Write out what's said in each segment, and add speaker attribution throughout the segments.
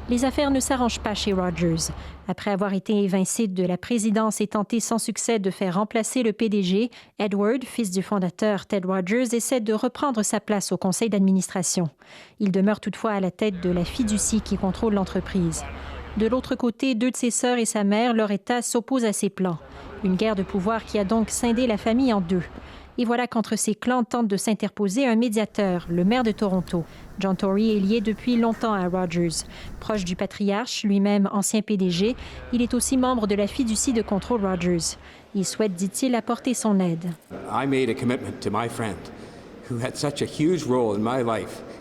Speaker 1: Les affaires ne s'arrangent pas chez Rogers. Après avoir été évincé de la présidence et tenté sans succès de faire remplacer le PDG, Edward, fils du fondateur Ted Rogers, essaie de reprendre sa place au conseil d'administration. Il demeure toutefois à la tête de la fiducie qui contrôle l'entreprise. De l'autre côté, deux de ses sœurs et sa mère, Loretta, s'opposent à ses plans. Une guerre de pouvoir qui a donc scindé la famille en deux. Et voilà qu'entre ces clans tente de s'interposer un médiateur, le maire de Toronto. John Tory est lié depuis longtemps à Rogers. Proche du patriarche, lui-même ancien PDG, il est aussi membre de la fiducie de contrôle Rogers. Il souhaite, dit-il, apporter son aide.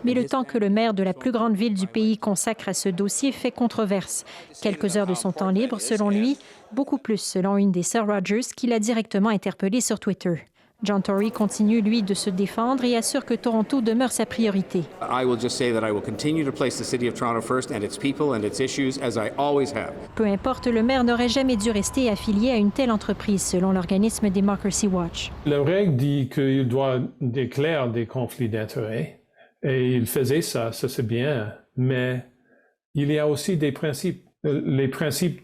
Speaker 1: Mais le temps que le maire de la plus grande ville du pays consacre à ce dossier fait controverse. Quelques heures de son temps libre, selon lui, beaucoup plus selon une des sœurs Rogers qui l'a directement interpellé sur Twitter. John Tory continue, lui, de se défendre et assure que Toronto demeure sa priorité. Peu importe, le maire n'aurait jamais dû rester affilié à une telle entreprise, selon l'organisme Democracy Watch.
Speaker 2: La règle dit qu'il doit déclarer des conflits d'intérêts, et il faisait ça c'est bien, mais il y a aussi des principes. Les principes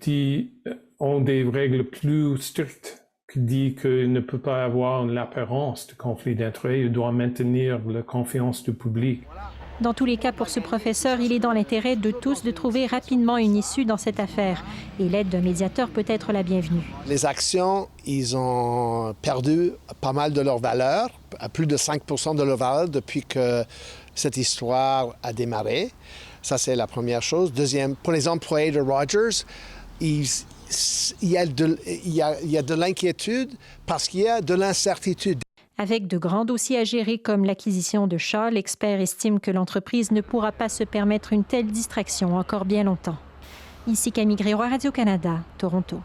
Speaker 2: ont des règles plus strictes, qui dit qu'il ne peut pas avoir l'apparence de conflit d'intérêts, il doit maintenir la confiance du public.
Speaker 1: Dans tous les cas, pour ce professeur, il est dans l'intérêt de tous de trouver rapidement une issue dans cette affaire. Et l'aide d'un médiateur peut être la bienvenue.
Speaker 3: Les actions, ils ont perdu pas mal de leur valeur, à plus de 5% de leur valeur depuis que cette histoire a démarré. Ça, c'est la première chose. Deuxième, pour les employés de Rogers, il y a de l'inquiétude parce qu'il y a de l'incertitude.
Speaker 1: Avec de grands dossiers à gérer comme l'acquisition de Shaw, l'expert estime que l'entreprise ne pourra pas se permettre une telle distraction encore bien longtemps. Ici Camille Grégoire, Radio-Canada, Toronto.